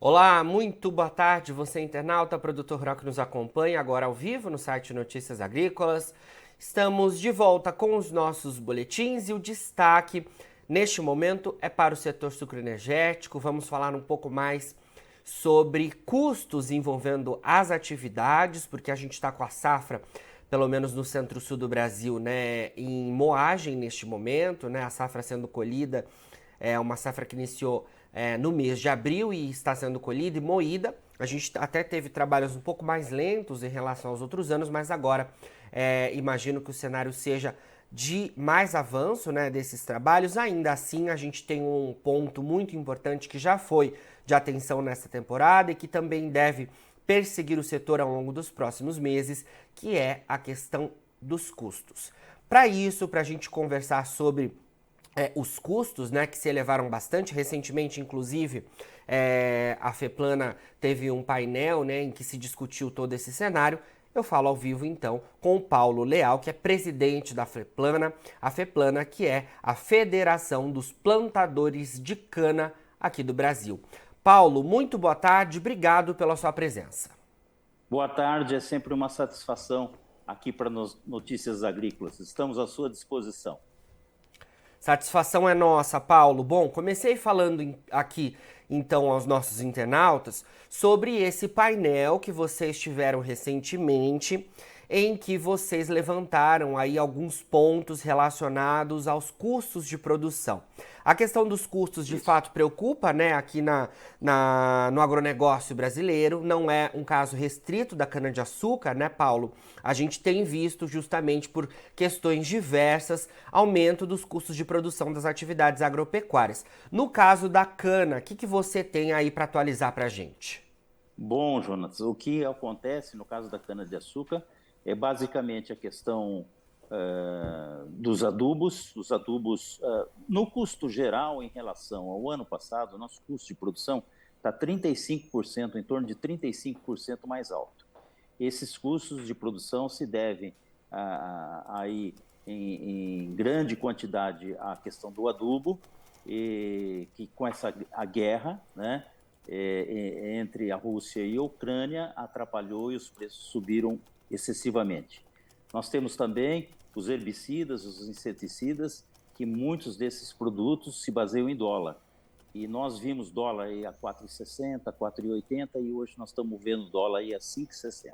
Olá, muito boa tarde, você internauta, produtor rural que nos acompanha agora ao vivo no site Notícias Agrícolas. Estamos de volta com os nossos boletins e o destaque neste momento é para o setor sucroenergético. Vamos falar um pouco mais sobre custos envolvendo as atividades, porque a gente está com a safra, pelo menos no centro-sul do Brasil, né, em moagem neste momento, né, a safra sendo colhida. É uma safra que iniciou no mês de abril e está sendo colhida e moída. A gente até teve trabalhos um pouco mais lentos em relação aos outros anos, mas agora imagino que o cenário seja de mais avanço, né, desses trabalhos. Ainda assim, a gente tem um ponto muito importante que já foi de atenção nessa temporada e que também deve perseguir o setor ao longo dos próximos meses, que é a questão dos custos. Para isso, para a gente conversar sobre os custos, né, que se elevaram bastante. Recentemente, inclusive, a FEPLANA teve um painel, né, em que se discutiu todo esse cenário. Eu falo ao vivo, então, com o Paulo Leal, que é presidente da FEPLANA, a FEPLANA, que é a Federação dos Plantadores de Cana aqui do Brasil. Paulo, muito boa tarde, obrigado pela sua presença. Boa tarde, é sempre uma satisfação aqui para Notícias Agrícolas. Estamos à sua disposição. Satisfação é nossa, Paulo. Bom, comecei falando aqui então aos nossos internautas sobre esse painel que vocês tiveram recentemente, em que vocês levantaram aí alguns pontos relacionados aos custos de produção. A questão dos custos de fato preocupa, né, aqui no agronegócio brasileiro. Não é um caso restrito da cana-de-açúcar, né, Paulo? A gente tem visto justamente por questões diversas aumento dos custos de produção das atividades agropecuárias. No caso da cana, o que você tem aí para atualizar para a gente? Bom, Jonas, o que acontece no caso da cana-de-açúcar é basicamente a questão dos adubos. Os adubos, no custo geral, em relação ao ano passado, o nosso custo de produção está 35%, em torno de 35% mais alto. Esses custos de produção se devem aí em grande quantidade à questão do adubo, e que com a guerra, né, entre a Rússia e a Ucrânia atrapalhou e os preços subiram excessivamente. Nós temos também os herbicidas, os inseticidas, que muitos desses produtos se baseiam em dólar. E nós vimos dólar aí a 4,60, 4,80 e hoje nós estamos vendo dólar aí a 5,60.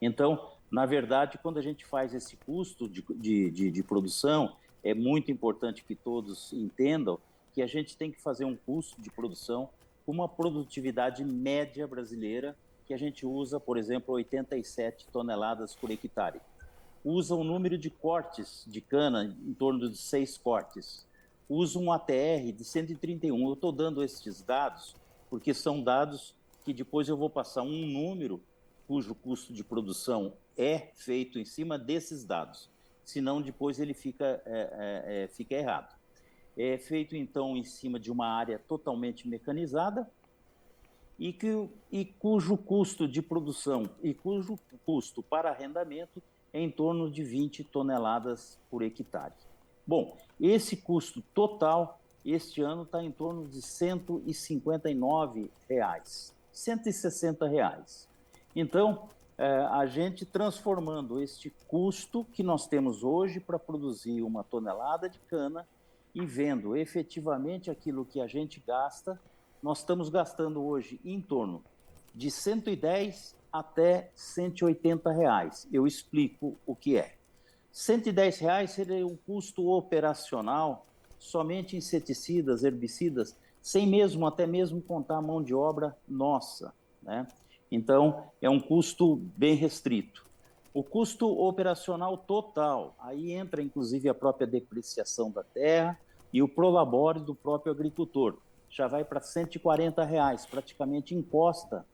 Então, na verdade, quando a gente faz esse custo de produção, é muito importante que todos entendam que a gente tem que fazer um custo de produção com uma produtividade média brasileira, que a gente usa, por exemplo, 87 toneladas por hectare. Usa um número de cortes de cana em torno de 6 cortes. Usa um ATR de 131. Eu estou dando esses dados porque são dados que depois eu vou passar um número cujo custo de produção é feito em cima desses dados. Senão, depois ele fica errado. É feito, então, em cima de uma área totalmente mecanizada e cujo custo de produção e cujo custo para arrendamento é em torno de 20 toneladas por hectare. Bom, esse custo total, este ano, está em torno de R$ 159, R$ 160. Então, a gente transformando este custo que nós temos hoje para produzir uma tonelada de cana e vendo efetivamente aquilo que a gente gasta, nós estamos gastando hoje em torno de 110 até R$ 180. Eu explico o que é. R$ 110 seria o custo operacional, somente inseticidas, herbicidas, sem mesmo, até mesmo contar a mão de obra nossa, né? Então, é um custo bem restrito. O custo operacional total, aí entra inclusive a própria depreciação da terra e o prolabore do próprio agricultor. Já vai para R$ 140, praticamente encosta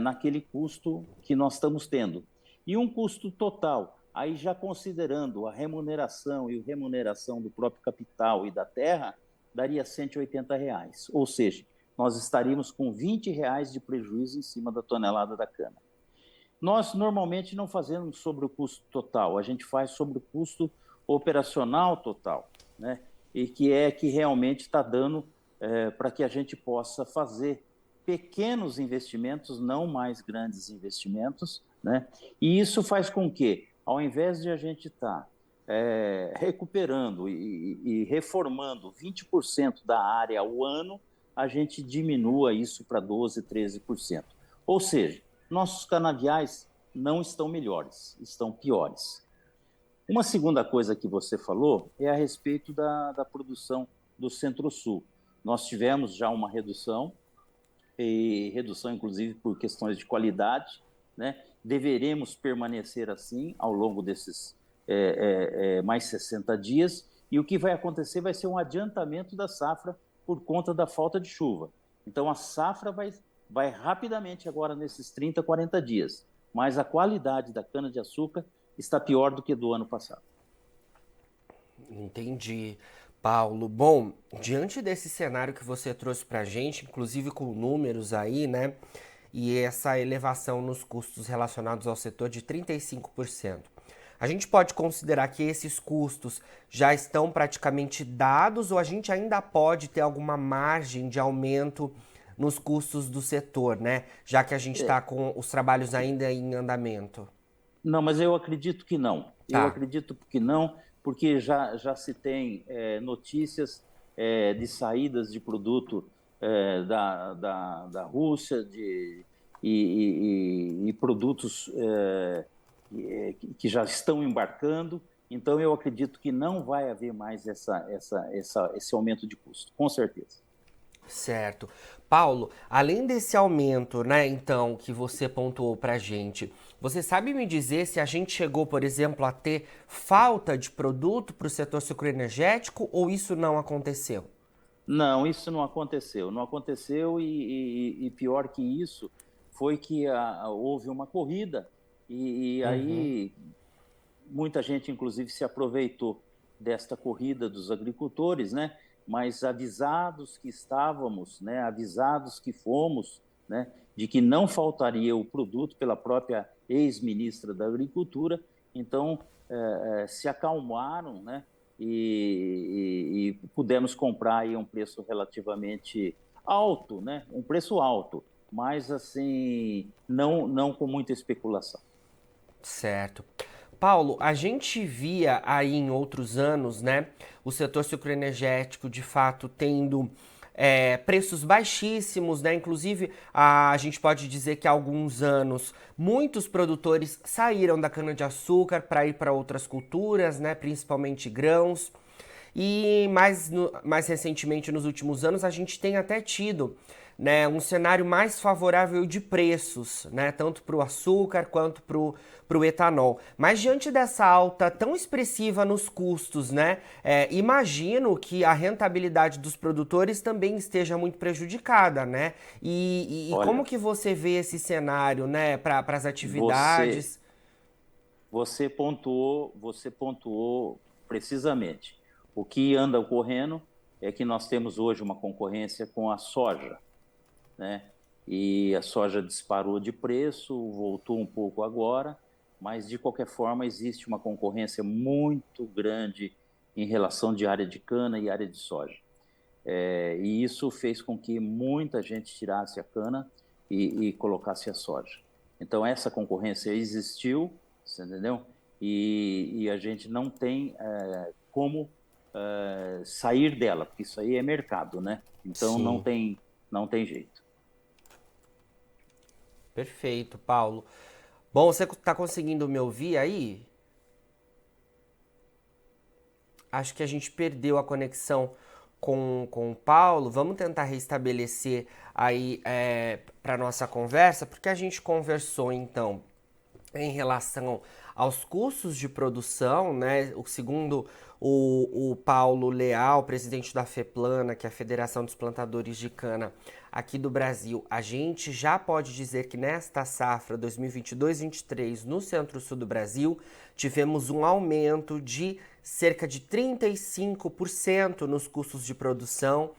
naquele custo que nós estamos tendo. E um custo total, aí já considerando a remuneração e a remuneração do próprio capital e da terra, daria R$ 180. Ou seja, nós estaríamos com R$ 20 de prejuízo em cima da tonelada da cana. Nós normalmente não fazemos sobre o custo total, a gente faz sobre o custo operacional total, né? E que realmente está dando para que a gente possa fazer pequenos investimentos, não mais grandes investimentos, né? E isso faz com que, ao invés de a gente estar recuperando e reformando 20% da área ao ano, a gente diminua isso para 12%, 13%. Ou seja, nossos canaviais não estão melhores, estão piores. Uma segunda coisa que você falou é a respeito da produção do Centro-Sul. Nós tivemos já uma redução, e redução inclusive por questões de qualidade, né? Deveremos permanecer assim ao longo desses mais 60 dias, e o que vai acontecer vai ser um adiantamento da safra por conta da falta de chuva. Então a safra vai rapidamente agora nesses 30, 40 dias, mas a qualidade da cana-de-açúcar está pior do que do ano passado. Entendi, Paulo. Bom, diante desse cenário que você trouxe para a gente, inclusive com números aí, né? E essa elevação nos custos relacionados ao setor de 35%. A gente pode considerar que esses custos já estão praticamente dados ou a gente ainda pode ter alguma margem de aumento nos custos do setor, né? Já que a gente está com os trabalhos ainda em andamento. Não, mas eu acredito que não. Tá. Eu acredito que não, porque já se tem notícias de saídas de produto da Rússia e produtos que já estão embarcando. Então, eu acredito que não vai haver mais esse aumento de custo, com certeza. Certo. Paulo, além desse aumento, né, então, que você pontuou pra gente, você sabe me dizer se a gente chegou, por exemplo, a ter falta de produto para o setor sucroenergético ou isso não aconteceu? Não, isso não aconteceu. Não aconteceu e pior que isso foi que houve uma corrida e aí muita gente, inclusive, se aproveitou desta corrida dos agricultores, né? Mas avisados que estávamos, né? Avisados que fomos, né? De que não faltaria o produto pela própria ex-ministra da Agricultura, então se acalmaram, né? E pudemos comprar aí a um preço relativamente alto, né? Um preço alto, mas assim não com muita especulação. Certo. Paulo, a gente via aí em outros anos, né, o setor sucroenergético de fato tendo preços baixíssimos, né? Inclusive, a gente pode dizer que há alguns anos muitos produtores saíram da cana-de-açúcar para ir para outras culturas, né? Principalmente grãos. E mais recentemente, nos últimos anos, a gente tem até tido, né, um cenário mais favorável de preços, né, tanto para o açúcar quanto para o etanol. Mas diante dessa alta tão expressiva nos custos, né, imagino que a rentabilidade dos produtores também esteja muito prejudicada, né? E Olha, como que você vê esse cenário, né, para as você atividades? você pontuou precisamente. O que anda ocorrendo é que nós temos hoje uma concorrência com a soja, né? E a soja disparou de preço, voltou um pouco agora, mas de qualquer forma existe uma concorrência muito grande em relação de área de cana e área de soja. E isso fez com que muita gente tirasse a cana e colocasse a soja. Então essa concorrência existiu, você entendeu? E a gente não tem como sair dela, porque isso aí é mercado, né? Então Sim, não tem jeito. perfeito, Paulo. Bom, você está conseguindo me ouvir aí? Acho que a gente perdeu a conexão com o Paulo. Vamos tentar restabelecer aí para nossa conversa, porque a gente conversou então em relação aos custos de produção, né? Segundo o Paulo Leal, presidente da FEPLANA, que é a Federação dos Plantadores de Cana aqui do Brasil, a gente já pode dizer que nesta safra 2022-23 no centro-sul do Brasil, tivemos um aumento de cerca de 35% nos custos de produção,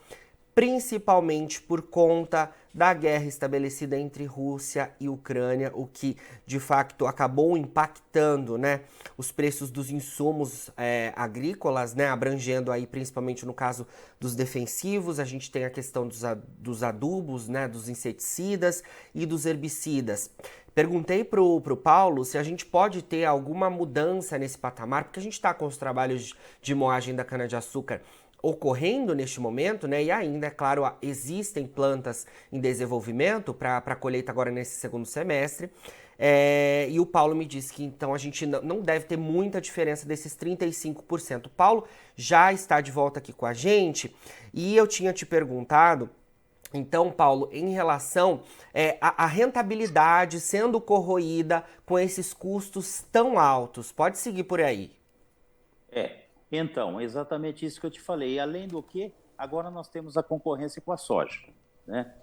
principalmente por conta da guerra estabelecida entre Rússia e Ucrânia, o que de fato acabou impactando, né, os preços dos insumos agrícolas, né, abrangendo aí principalmente no caso dos defensivos. A gente tem a questão dos adubos, né, dos inseticidas e dos herbicidas. Perguntei pro Paulo se a gente pode ter alguma mudança nesse patamar, porque a gente está com os trabalhos de moagem da cana-de-açúcar ocorrendo neste momento, né? E ainda, é claro, existem plantas em desenvolvimento para a colheita agora nesse segundo semestre. E o Paulo me disse que então a gente não deve ter muita diferença desses 35%. O Paulo já está de volta aqui com a gente e eu tinha te perguntado. Então, Paulo, em relação à rentabilidade sendo corroída com esses custos tão altos, pode seguir por aí. Então, exatamente isso que eu te falei. Além do que, agora nós temos a concorrência com a soja, né?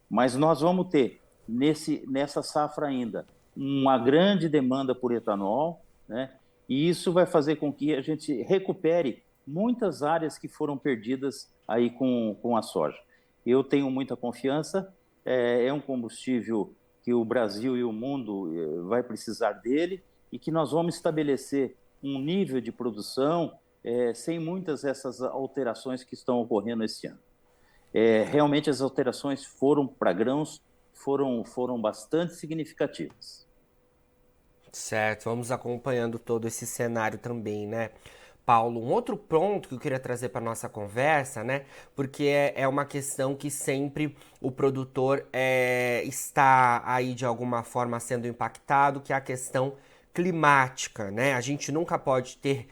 Mas nós vamos ter, nessa safra ainda, uma grande demanda por etanol, né? E isso vai fazer com que a gente recupere muitas áreas que foram perdidas aí com a soja. Eu tenho muita confiança, é um combustível que o Brasil e o mundo vai precisar dele e que nós vamos estabelecer um nível de produção sem muitas dessas alterações que estão ocorrendo esse ano. Realmente as alterações para grãos foram bastante significativas. Certo, vamos acompanhando todo esse cenário também, né, Paulo? Um outro ponto que eu queria trazer para nossa conversa, né, porque é uma questão que sempre o produtor está aí de alguma forma sendo impactado, que é a questão climática, né? A gente nunca pode ter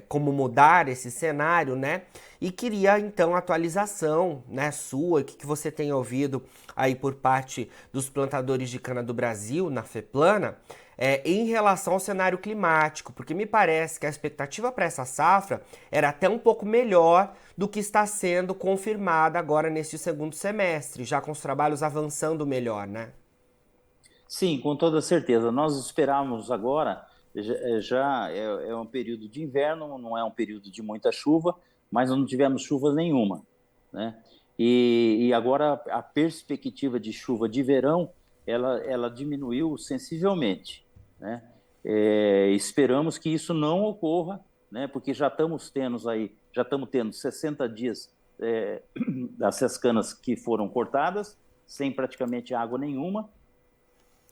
como mudar esse cenário, né? E queria então atualização, né, sua, o que você tem ouvido aí por parte dos plantadores de cana do Brasil, na FEPLANA, em relação ao cenário climático, porque me parece que a expectativa para essa safra era até um pouco melhor do que está sendo confirmada agora neste segundo semestre, já com os trabalhos avançando melhor, né? Sim, com toda certeza. Nós esperávamos agora, já é um período de inverno, não é um período de muita chuva, mas não tivemos chuva nenhuma, né? E agora a perspectiva de chuva de verão, ela diminuiu sensivelmente, né? Esperamos que isso não ocorra, né? Porque já estamos tendo 60 dias dessas canas que foram cortadas, sem praticamente água nenhuma.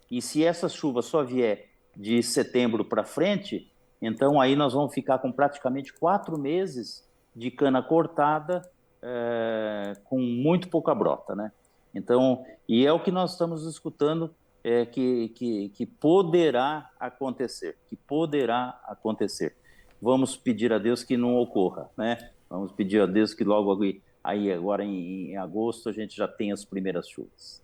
E se essa chuva só vier de setembro para frente, então aí nós vamos ficar com praticamente 4 meses de cana cortada com muito pouca brota, né? Então, e é o que nós estamos escutando que poderá acontecer, Vamos pedir a Deus que não ocorra, né? Vamos pedir a Deus que logo aí agora em agosto a gente já tenha as primeiras chuvas.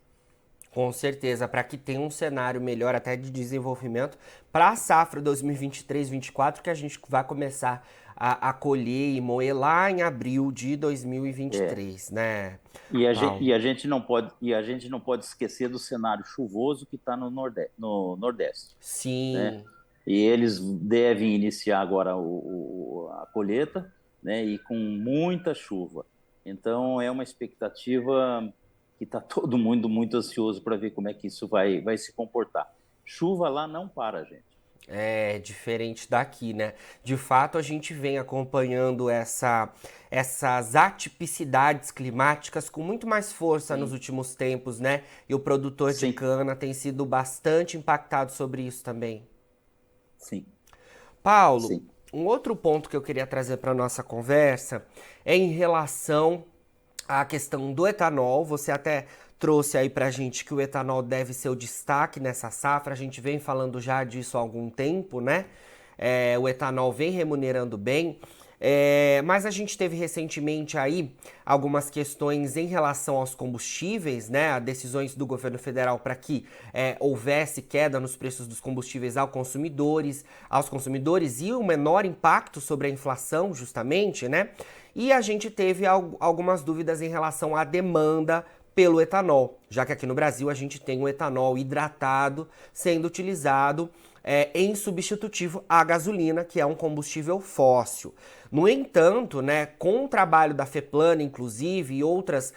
Com certeza, para que tenha um cenário melhor até de desenvolvimento para a safra 2023-24, que a gente vai começar a colher e moer lá em abril de 2023, né? E a gente não pode esquecer do cenário chuvoso que está no Nordeste. Sim. Né? E eles devem iniciar agora a colheita, né? E com muita chuva. Então é uma expectativa que está todo mundo muito ansioso para ver como é que isso vai se comportar. Chuva lá não para, gente. É diferente daqui, né? De fato, a gente vem acompanhando essas atipicidades climáticas com muito mais força nos últimos tempos, né? E o produtor de cana tem sido bastante impactado sobre isso também. Sim. Paulo, um outro ponto que eu queria trazer para nossa conversa é em relação a questão do etanol. Você até trouxe aí pra gente que o etanol deve ser o destaque nessa safra. A gente vem falando já disso há algum tempo, né? O etanol vem remunerando bem. Mas a gente teve recentemente aí algumas questões em relação aos combustíveis, né? Decisões do governo federal para que houvesse queda nos preços dos combustíveis aos consumidores e um menor impacto sobre a inflação, justamente, né? E a gente teve algumas dúvidas em relação à demanda pelo etanol, já que aqui no Brasil a gente tem o etanol hidratado sendo utilizado em substitutivo à gasolina, que é um combustível fóssil. No entanto, né, com o trabalho da FEPLANA, inclusive, e outras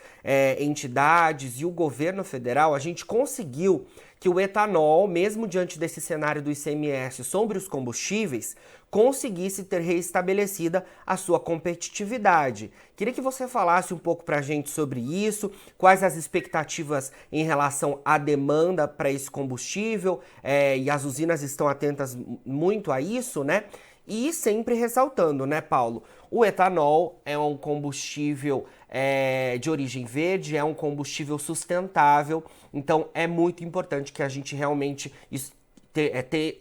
entidades e o governo federal, a gente conseguiu que o etanol, mesmo diante desse cenário do ICMS sobre os combustíveis, conseguisse ter reestabelecida a sua competitividade. Queria que você falasse um pouco para a gente sobre isso, quais as expectativas em relação à demanda para esse combustível, e as usinas estão atentas muito a isso, né? E sempre ressaltando, né, Paulo? O etanol é um combustível de origem verde, é um combustível sustentável, então é muito importante que a gente realmente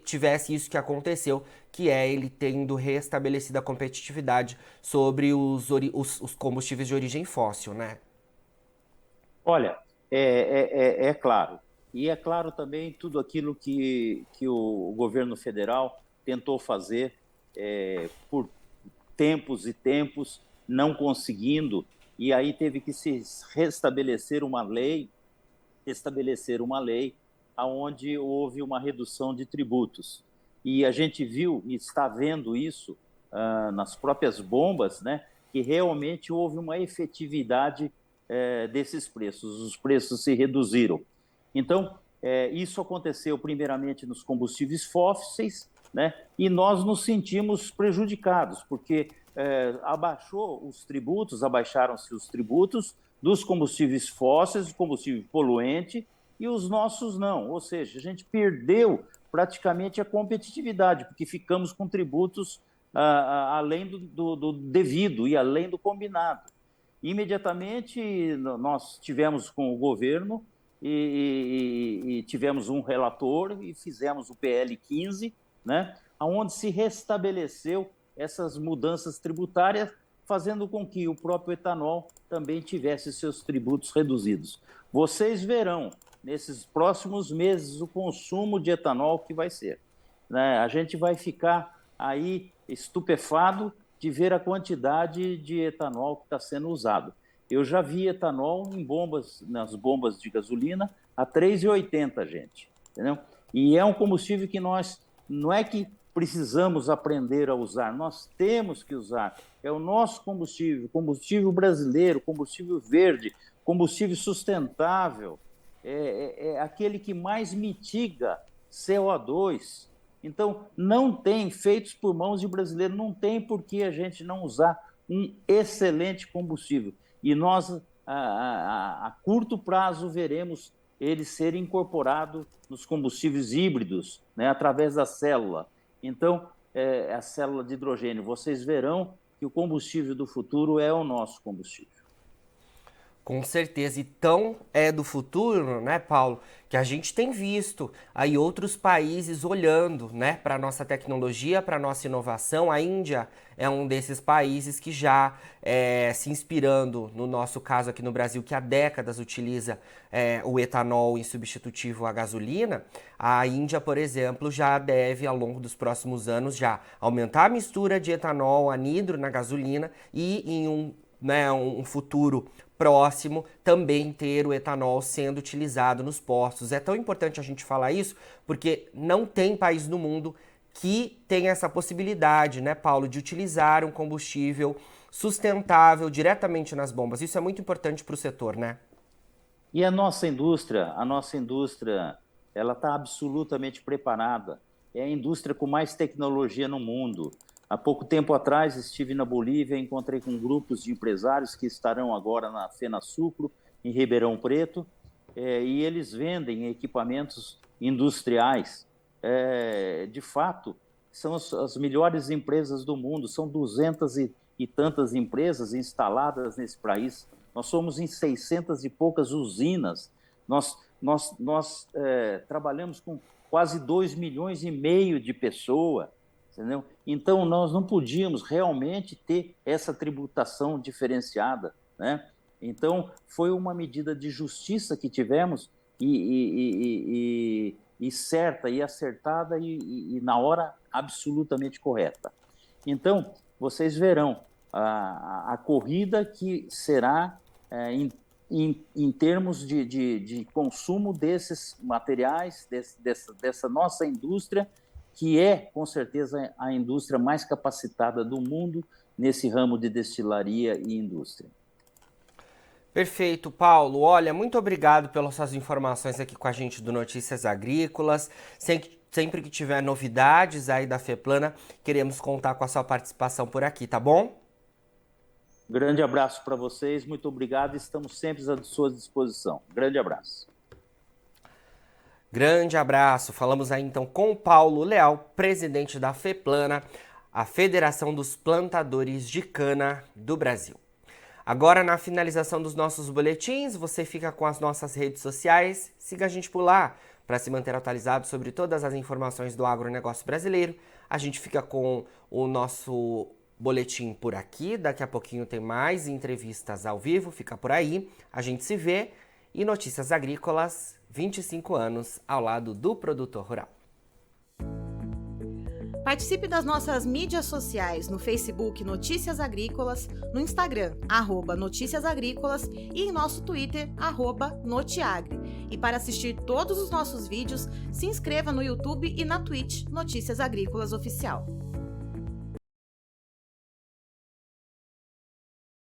tivesse isso que aconteceu, que é ele tendo restabelecido a competitividade sobre os combustíveis de origem fóssil, né? Olha, é claro. E é claro também tudo aquilo que o governo federal tentou fazer por tempos e tempos, não conseguindo, e aí teve que se restabelecer uma lei onde houve uma redução de tributos. E a gente viu e está vendo isso nas próprias bombas, né, que realmente houve uma efetividade desses preços, os preços se reduziram. Então, isso aconteceu primeiramente nos combustíveis fósseis, né, e nós nos sentimos prejudicados, porque abaixaram-se os tributos dos combustíveis fósseis, combustível poluente, e os nossos não. Ou seja, a gente perdeu praticamente a competitividade, porque ficamos com tributos além do devido e além do combinado. Imediatamente, nós tivemos com o governo e tivemos um relator e fizemos o PL 15, né, onde se restabeleceu essas mudanças tributárias, fazendo com que o próprio etanol também tivesse seus tributos reduzidos. Vocês verão, nesses próximos meses, o consumo de etanol que vai ser, né? A gente vai ficar aí estupefado de ver a quantidade de etanol que está sendo usado. Eu já vi etanol em bombas, nas bombas de gasolina, a R$ 3,80, gente. Entendeu? E é um combustível que nós, não é que precisamos aprender a usar, nós temos que usar. É o nosso combustível, combustível brasileiro, combustível verde, combustível sustentável, é aquele que mais mitiga CO2. Então, não tem, feitos por mãos de brasileiro, não tem por que a gente não usar um excelente combustível. E nós, a curto prazo, veremos ele ser incorporado nos combustíveis híbridos, né, através da célula. Então, a célula de hidrogênio, vocês verão que o combustível do futuro é o nosso combustível. Com certeza, e tão é do futuro, né, Paulo, que a gente tem visto aí outros países olhando, né, para a nossa tecnologia, para a nossa inovação. A Índia é um desses países que já se inspirando, no nosso caso aqui no Brasil, que há décadas utiliza o etanol em substitutivo à gasolina. A Índia, por exemplo, já deve, ao longo dos próximos anos, já aumentar a mistura de etanol anidro na gasolina e em um futuro próximo também ter o etanol sendo utilizado nos postos. É tão importante a gente falar isso porque não tem país no mundo que tenha essa possibilidade, né, Paulo, de utilizar um combustível sustentável diretamente nas bombas. Isso é muito importante para o setor, né? E a nossa indústria, ela está absolutamente preparada. É a indústria com mais tecnologia no mundo. Há pouco tempo atrás estive na Bolívia, encontrei com grupos de empresários que estarão agora na FenaSucro, em Ribeirão Preto, e eles vendem equipamentos industriais. De fato, são as melhores empresas do mundo, são 200 e tantas empresas instaladas nesse país. Nós somos em 600 e poucas usinas. Nós trabalhamos com quase 2,5 milhões de pessoas. Entendeu? Então, nós não podíamos realmente ter essa tributação diferenciada, né? Então, foi uma medida de justiça que tivemos e certa e acertada e na hora absolutamente correta. Então, vocês verão a corrida que será em termos de consumo desses materiais, dessa nossa indústria, que é, com certeza, a indústria mais capacitada do mundo nesse ramo de destilaria e indústria. Perfeito, Paulo. Olha, muito obrigado pelas suas informações aqui com a gente do Notícias Agrícolas. Sempre que tiver novidades aí da FEPLANA, queremos contar com a sua participação por aqui, tá bom? Grande abraço para vocês, muito obrigado, estamos sempre à sua disposição. Grande abraço. Grande abraço. Falamos aí então com o Paulo Leal, presidente da FEPLANA, a Federação dos Plantadores de Cana do Brasil. Agora, na finalização dos nossos boletins, você fica com as nossas redes sociais. Siga a gente por lá para se manter atualizado sobre todas as informações do agronegócio brasileiro. A gente fica com o nosso boletim por aqui. Daqui a pouquinho tem mais entrevistas ao vivo. Fica por aí. A gente se vê. E Notícias Agrícolas, 25 anos ao lado do produtor rural. Participe das nossas mídias sociais no Facebook Notícias Agrícolas, no Instagram, @Notícias Agrícolas e em nosso Twitter, @Notiagre. E para assistir todos os nossos vídeos, se inscreva no YouTube e na Twitch Notícias Agrícolas Oficial.